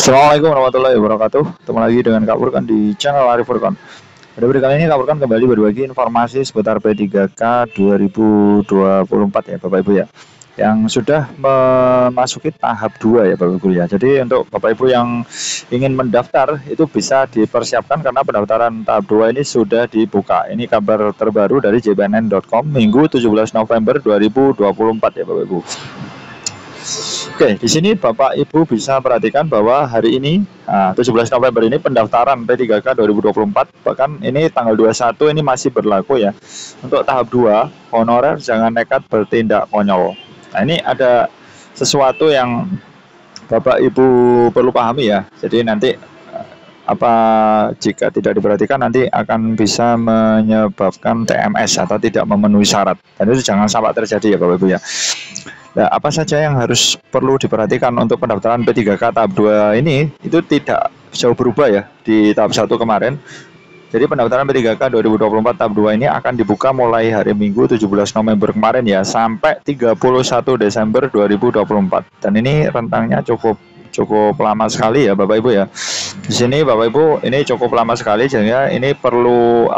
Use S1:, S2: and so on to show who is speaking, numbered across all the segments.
S1: Assalamualaikum warahmatullahi wabarakatuh. Ketemu lagi dengan Kak Furkan di channel Arif Furkan. Pada video kali ini Kak Furkan kembali berbagi informasi seputar P3K 2024 ya Bapak Ibu ya, yang sudah memasuki tahap 2 ya Bapak Ibu ya. Jadi untuk Bapak Ibu yang ingin mendaftar itu bisa dipersiapkan karena pendaftaran tahap 2 ini sudah dibuka. Ini kabar terbaru dari jbnn.com Minggu 17 November 2024 ya Bapak Ibu. Oke, di sini Bapak Ibu bisa perhatikan bahwa hari ini 17 November ini pendaftaran P3K 2024, bahkan ini tanggal 21 ini masih berlaku ya. Untuk tahap 2, honorer jangan nekat bertindak konyol. Nah, ini ada sesuatu yang Bapak Ibu perlu pahami ya. Jadi nanti jika tidak diperhatikan nanti akan bisa menyebabkan TMS atau tidak memenuhi syarat. Dan itu jangan sampai terjadi ya Bapak Ibu ya. Nah, apa saja yang harus perlu diperhatikan untuk pendaftaran P3K tahap 2 ini itu tidak jauh berubah ya di tahap 1 kemarin. Jadi pendaftaran P3K 2024 tahap 2 ini akan dibuka mulai hari Minggu 17 November kemarin ya sampai 31 Desember 2024. Dan ini rentangnya cukup lama sekali ya Bapak Ibu ya. Di sini Bapak Ibu ini cukup lama sekali, sehingga ini perlu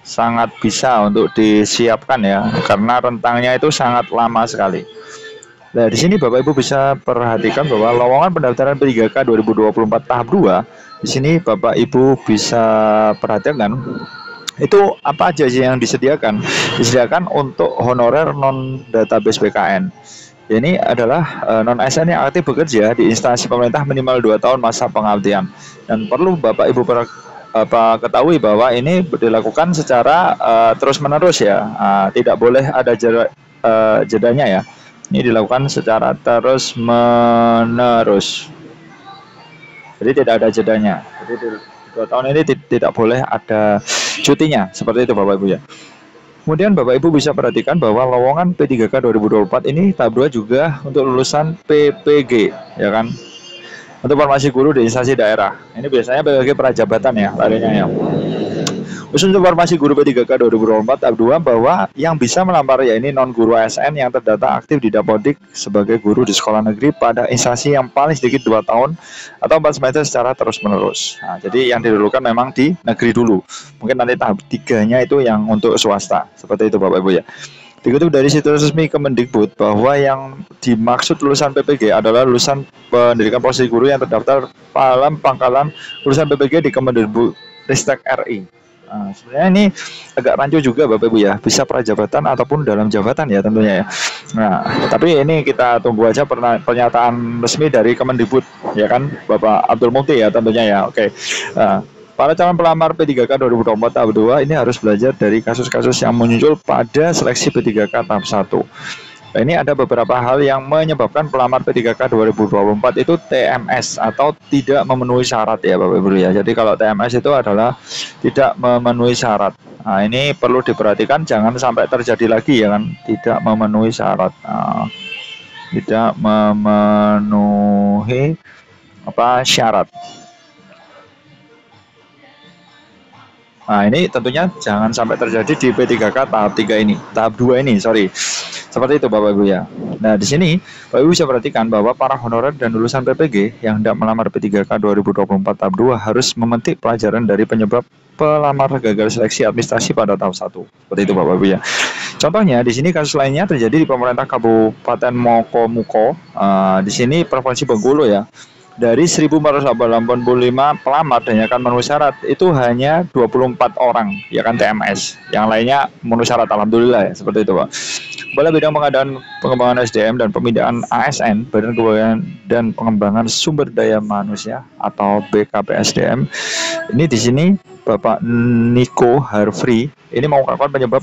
S1: sangat bisa untuk disiapkan ya, karena rentangnya itu sangat lama sekali. Nah, di sini Bapak Ibu bisa perhatikan bahwa lowongan pendaftaran P3K 2024 tahap 2, di sini Bapak Ibu bisa perhatikan itu apa aja sih yang disediakan. Disediakan untuk honorer non database BKN. Ini adalah non ASN yang aktif bekerja di instansi pemerintah minimal 2 tahun masa pengabdian. Dan perlu Bapak Ibu ketahui bahwa ini dilakukan secara terus-menerus ya. Tidak boleh ada jedanya ya. Ini dilakukan secara terus-menerus. Jadi tidak ada jedanya. Jadi di 2 tahun ini tidak boleh ada cutinya. Seperti itu Bapak Ibu ya. Kemudian Bapak Ibu bisa perhatikan bahwa lowongan P3K 2024 ini tahap 2 juga untuk lulusan PPG ya kan. Untuk formasi guru di instansi daerah. Ini biasanya PPG prajabatan ya larinya ya. Khusus untuk formasi guru P3K 2024 tahap 2 bahwa yang bisa melamar ya ini non guru ASN yang terdata aktif di Dapodik sebagai guru di sekolah negeri pada instansi yang paling sedikit 2 tahun atau 4 semester secara terus-menerus. Nah, jadi yang didulukan memang di negeri dulu. Mungkin nanti tahap 3-nya itu yang untuk swasta. Seperti itu Bapak Ibu ya. Dikutip dari situs resmi Kemendikbud bahwa yang dimaksud lulusan PPG adalah lulusan pendidikan posisi guru yang terdaftar dalam pangkalan lulusan PPG di Kemendikbud Ristek RI. Nah, sebenarnya ini agak rancu juga Bapak Ibu ya, bisa prajabatan ataupun dalam jabatan ya tentunya ya. Nah, tapi ini kita tunggu aja pernyataan resmi dari Kemendikbud ya kan, Bapak Abdul Mukti ya tentunya ya. Oke. Nah, para calon pelamar P3K 2024 tahap 2 ini harus belajar dari kasus-kasus yang muncul pada seleksi P3K tahap 1. Nah, ini ada beberapa hal yang menyebabkan pelamar P3K 2024 itu TMS atau tidak memenuhi syarat ya Bapak Ibu ya. Jadi kalau TMS itu adalah tidak memenuhi syarat. Nah, ini perlu diperhatikan jangan sampai terjadi lagi ya kan, tidak memenuhi syarat. Tidak memenuhi syarat. Nah, ini tentunya jangan sampai terjadi di P3K tahap 3 ini, tahap 2 ini, sorry. Seperti itu Bapak Ibu ya. Nah, di sini Bapak Ibu bisa perhatikan bahwa para honorer dan lulusan PPG yang hendak melamar P3K 2024 tahap 2 harus memetik pelajaran dari penyebab pelamar gagal seleksi administrasi pada tahap 1. Seperti itu Bapak Ibu ya. Contohnya di sini kasus lainnya terjadi di pemerintah Kabupaten Mokomuko, di sini Provinsi Bengkulu ya. Dari 1.485 pelamar dan yang akan memenuhi syarat itu hanya 24 orang ya kan TMS. Yang lainnya memenuhi syarat, alhamdulillah ya, seperti itu Pak. Kepala Bidang Pengembangan SDM dan Pemindahan ASN, Badan Kepegawaian dan Pengembangan Sumber Daya Manusia atau BKPSDM. Ini di sini Bapak Niko Harfri ini mengungkapkan penyebab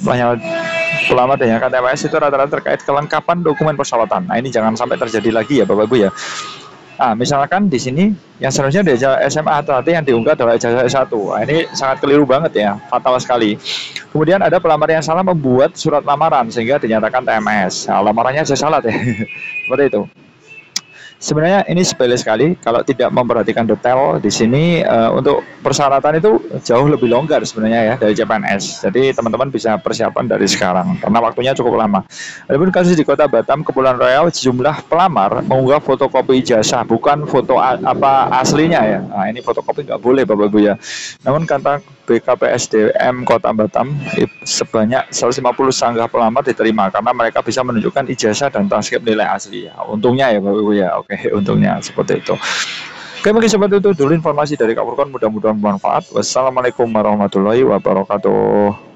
S1: pelamar dan yang akan TMS itu rata-rata terkait kelengkapan dokumen persyaratan. Nah, ini jangan sampai terjadi lagi ya Bapak Ibu ya. Nah, misalkan di sini yang seharusnya di SMA hati-hati yang diunggah adalah ijazah S1. Nah, ini sangat keliru banget ya, fatal sekali. Kemudian ada pelamar yang salah membuat surat lamaran sehingga dinyatakan TMS. Nah, lamarannya aja salah deh. Seperti itu. Sebenarnya ini sepele sekali kalau tidak memperhatikan detail di sini. Untuk persyaratan itu jauh lebih longgar sebenarnya ya dari CPNS. Jadi teman-teman bisa persiapan dari sekarang karena waktunya cukup lama. Adapun kasus di Kota Batam, Kepulauan Riau, sejumlah pelamar mengunggah fotokopi ijazah, bukan foto apa aslinya ya. Nah, ini fotokopi nggak boleh Bapak Ibu ya. Namun kata BKPSDM Kota Batam, sebanyak 150 sanggah pelamar diterima karena mereka bisa menunjukkan ijazah dan transkrip nilai asli ya. Untungnya ya Bapak Ibu ya. Oke, untungnya seperti itu. Oke, bagi sobat itu dulu informasi dari Kak Furkon, mudah-mudahan bermanfaat. Wassalamualaikum warahmatullahi wabarakatuh.